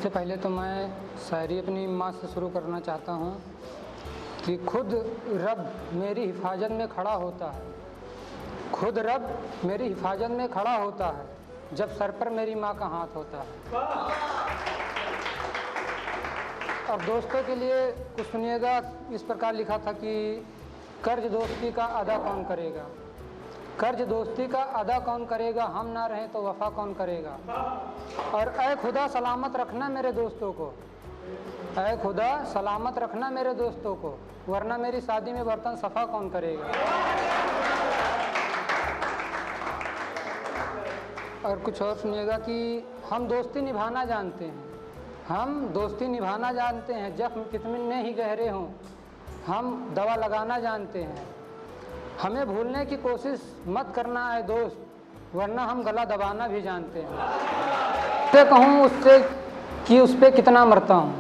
सबसे पहले तो मैं शायरी अपनी माँ से शुरू करना चाहता हूँ कि खुद रब मेरी हिफाजत में खड़ा होता है, खुद रब मेरी हिफाजत में खड़ा होता है जब सर पर मेरी माँ का हाथ होता है। अब दोस्तों के लिए कुछ सुनिएगा। इस प्रकार लिखा था कि कर्ज दोस्ती का अदा कौन करेगा, कर्ज दोस्ती का अदा कौन करेगा, हम ना रहें तो वफा कौन करेगा। और ऐ खुदा सलामत रखना मेरे दोस्तों को, ऐ खुदा सलामत रखना मेरे दोस्तों को, वरना मेरी शादी में बर्तन सफ़ा कौन करेगा। और कुछ और सुनिएगा कि हम दोस्ती निभाना जानते हैं, हम दोस्ती निभाना जानते हैं, जख्म कितने ही गहरे हों हम दवा लगाना जानते हैं। हमें भूलने की कोशिश मत करना है दोस्त, वरना हम गला दबाना भी जानते हैं। कैसे कहूँ उससे कि उस पर कितना मरता हूँ,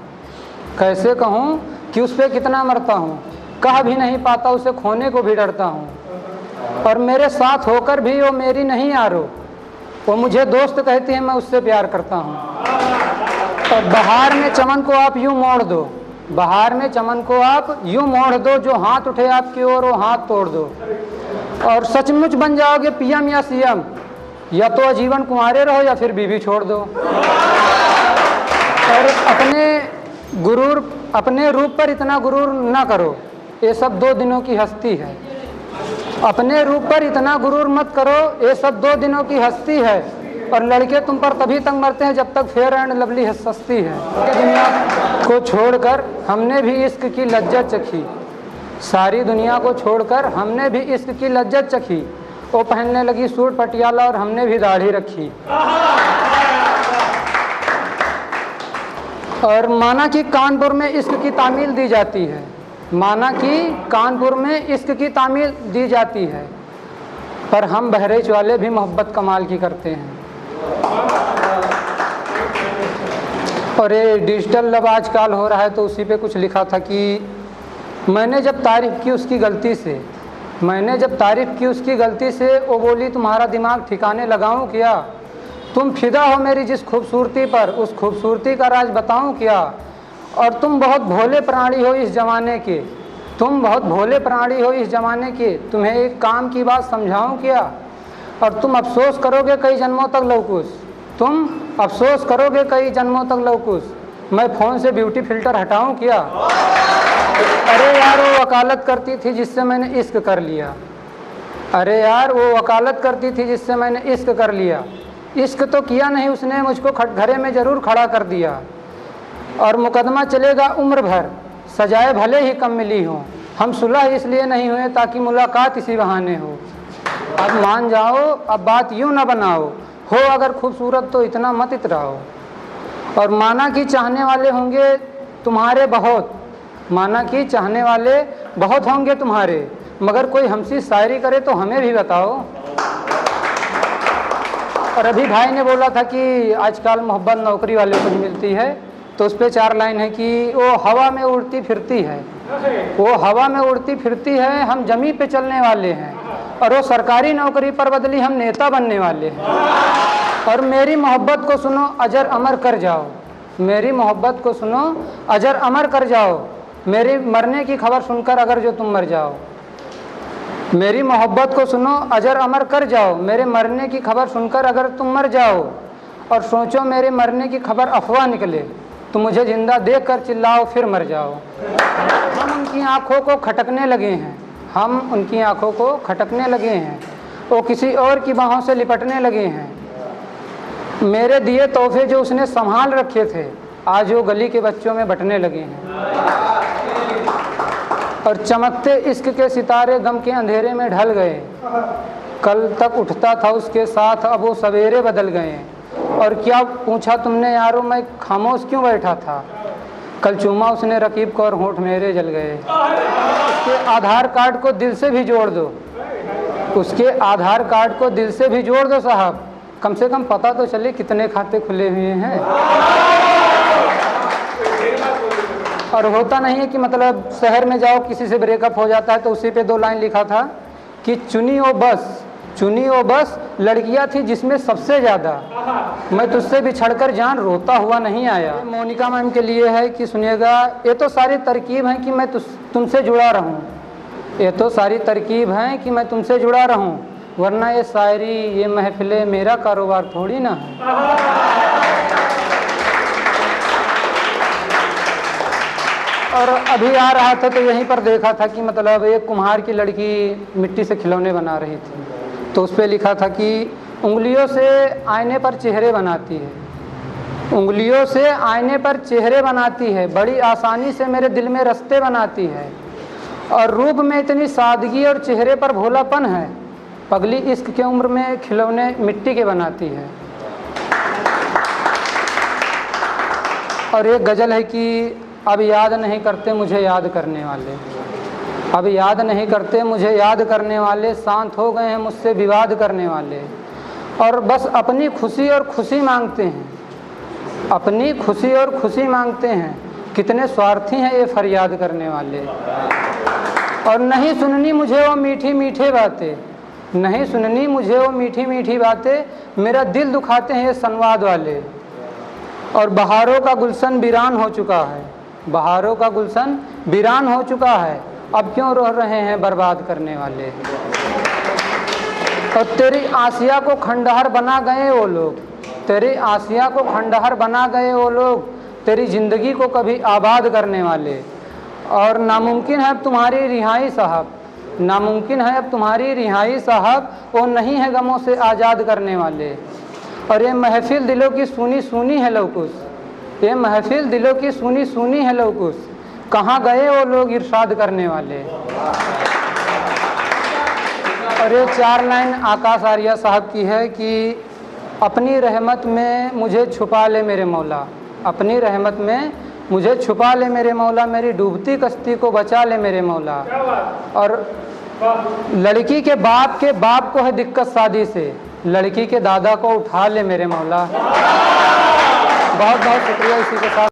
कैसे कहूँ कि उस पर कितना मरता हूँ, कह भी नहीं पाता उसे खोने को भी डरता हूँ। और मेरे साथ होकर भी वो मेरी नहीं यारो, वो मुझे दोस्त कहती है, मैं उससे प्यार करता हूँ। और बहार में चमन को आप यूँ मोड़ दो, बहार में चमन को आप यूँ मोड़ दो, जो हाथ उठे आपकी ओर वो हाथ तोड़ दो। और सचमुच बन जाओगे पीएम या सीएम, या तो आजीवन कुंवारे रहो या फिर बीवी छोड़ दो। और अपने रूप पर इतना गुरूर ना करो, ये सब 2 दिनों की हस्ती है। अपने रूप पर इतना गुरूर मत करो, ये सब 2 दिनों की हस्ती है। और लड़के तुम पर तभी तक मरते हैं जब तक फेयर एंड लवली सस्ती है। दुनिया को छोड़कर हमने भी इश्क की लज्जत चखी, सारी दुनिया को छोड़कर हमने भी इश्क की लज्जत चखी। वो पहनने लगी सूट पटियाला और हमने भी दाढ़ी रखी। और माना कि कानपुर में इश्क की तामील दी जाती है, माना कि कानपुर में इश्क की तामील दी जाती है, पर हम बहराइच वाले भी मोहब्बत कमाल की करते हैं। और ये डिजिटल लव आजकल हो रहा है, तो उसी पे कुछ लिखा था कि मैंने जब तारीफ़ की उसकी गलती से, मैंने जब तारीफ़ की उसकी गलती से, वो बोली तुम्हारा दिमाग ठिकाने लगाऊं क्या, तुम फिदा हो मेरी जिस खूबसूरती पर, उस खूबसूरती का राज बताऊं क्या। और तुम बहुत भोले प्राणी हो इस ज़माने के, तुम बहुत भोले प्राणी हो इस ज़माने के, तुम्हें एक काम की बात समझाऊं क्या। और तुम अफसोस करोगे कई जन्मों तक लवकुश, तुम अफसोस करोगे कई जन्मों तक लवकुश, मैं फ़ोन से ब्यूटी फ़िल्टर हटाऊं क्या। अरे यार वो वकालत करती थी जिससे मैंने इश्क कर लिया, अरे यार वो वकालत करती थी जिससे मैंने इश्क कर लिया। इश्क तो किया नहीं उसने, मुझको खटघरे में ज़रूर खड़ा कर दिया। और मुकदमा चलेगा उम्र भर, सजाए भले ही कम मिली हो, हम सुलह इसलिए नहीं हुए ताकि मुलाकात इसी बहाने हो। अब मान जाओ, अब बात यूँ ना बनाओ, हो अगर खूबसूरत तो इतना मत इतराओ। और माना कि चाहने वाले होंगे तुम्हारे बहुत, माना कि चाहने वाले बहुत होंगे तुम्हारे, मगर कोई हमसे शायरी करे तो हमें भी बताओ। और अभी भाई ने बोला था कि आजकल मोहब्बत नौकरी वाले को ही मिलती है, तो उस पर 4 लाइन है कि वो हवा में उड़ती फिरती है, वो हवा में उड़ती फिरती है, हम जमी पे चलने वाले हैं। और वो सरकारी नौकरी पर बदली, हम नेता बनने वाले हैं। और मेरी मोहब्बत को सुनो अजर अमर कर जाओ, मेरी मोहब्बत को सुनो अजर अमर कर जाओ, मेरी मरने की खबर सुनकर अगर जो तुम मर जाओ। मेरी मोहब्बत को सुनो अजर अमर कर जाओ, मेरे मरने की खबर सुनकर अगर तुम मर जाओ। और सोचो मेरे मरने की खबर अफवाह निकले, तो मुझे जिंदा देख कर चिल्लाओ फिर मर जाओ। हम उनकी आँखों को खटकने लगे हैं, हम उनकी आँखों को खटकने लगे हैं, वो किसी और की बाहों से लिपटने लगे हैं। मेरे दिए तोहफे जो उसने संभाल रखे थे, आज वो गली के बच्चों में बंटने लगे हैं। और चमकते इश्क के सितारे गम के अंधेरे में ढल गए, कल तक उठता था उसके साथ अब वो सवेरे बदल गए। और क्या पूछा तुमने यारो मैं खामोश क्यों बैठा था, कल चूमा उसने रकीब को और होंठ मेरे जल गए। उसके आधार कार्ड को दिल से भी जोड़ दो, उसके आधार कार्ड को दिल से भी जोड़ दो साहब, कम से कम पता तो चले कितने खाते खुले हुए हैं। और होता नहीं है कि मतलब शहर में जाओ किसी से ब्रेकअप हो जाता है तो उसी पे 2 लाइन लिखा था कि चुनी वो बस लड़कियां थी जिसमें सबसे ज़्यादा मैं तुझसे बिछड़कर जान रोता हुआ नहीं आया। मोनिका मैम के लिए है कि सुनिएगा, ये तो सारी तरकीब है कि मैं तुमसे जुड़ा रहूं, ये तो सारी तरकीब है कि मैं तुमसे जुड़ा रहूं, वरना ये शायरी ये महफिले मेरा कारोबार थोड़ी ना है। और अभी आ रहा था तो यहीं पर देखा था कि मतलब एक कुम्हार की लड़की मिट्टी से खिलौने बना रही थी, तो उस पर लिखा था कि उंगलियों से आईने पर चेहरे बनाती है, उंगलियों से आईने पर चेहरे बनाती है, बड़ी आसानी से मेरे दिल में रास्ते बनाती है, और रूप में इतनी सादगी और चेहरे पर भोलापन है, पगली इश्क के उम्र में खिलौने मिट्टी के बनाती है। और एक गज़ल है कि अब याद नहीं करते मुझे याद करने वाले, अब याद नहीं करते मुझे याद करने वाले, शांत हो गए हैं मुझसे विवाद करने वाले, और बस अपनी खुशी और खुशी मांगते हैं, अपनी खुशी और खुशी मांगते हैं, कितने स्वार्थी हैं ये फरियाद करने वाले। और नहीं सुननी मुझे वो मीठी मीठी बातें, नहीं सुननी मुझे वो मीठी मीठी बातें, मेरा दिल दुखाते हैं ये संवाद वाले। और बहारों का गुलशन वीरान हो चुका है, बहारों का गुलशन वीरान हो चुका है, अब क्यों रह रहे हैं बर्बाद करने वाले। और तेरी आसिया को खंडहर बना गए वो लोग, तेरी आसिया को खंडहर बना गए वो लोग, तेरी ज़िंदगी को कभी आबाद करने वाले। और नामुमकिन है अब तुम्हारी रिहाई साहब, नामुमकिन है अब तुम्हारी रिहाई साहब, वो नहीं है गमों से आज़ाद करने वाले। और ये महफिल दिलों की सुनी सुनी है लौकुस, ये महफिल दिलों की सुनी सुनी है लौकुस, कहाँ गए वो लोग इरशाद करने वाले। और ये 4 लाइन आकाश आर्या साहब की है कि अपनी रहमत में मुझे छुपा ले मेरे मौला, अपनी रहमत में मुझे छुपा ले मेरे मौला, मेरी डूबती कश्ती को बचा ले मेरे मौला। और लड़की के बाप को है दिक्कत शादी से, लड़की के दादा को उठा ले मेरे मौला। बहुत बहुत शुक्रिया। इसी के साथ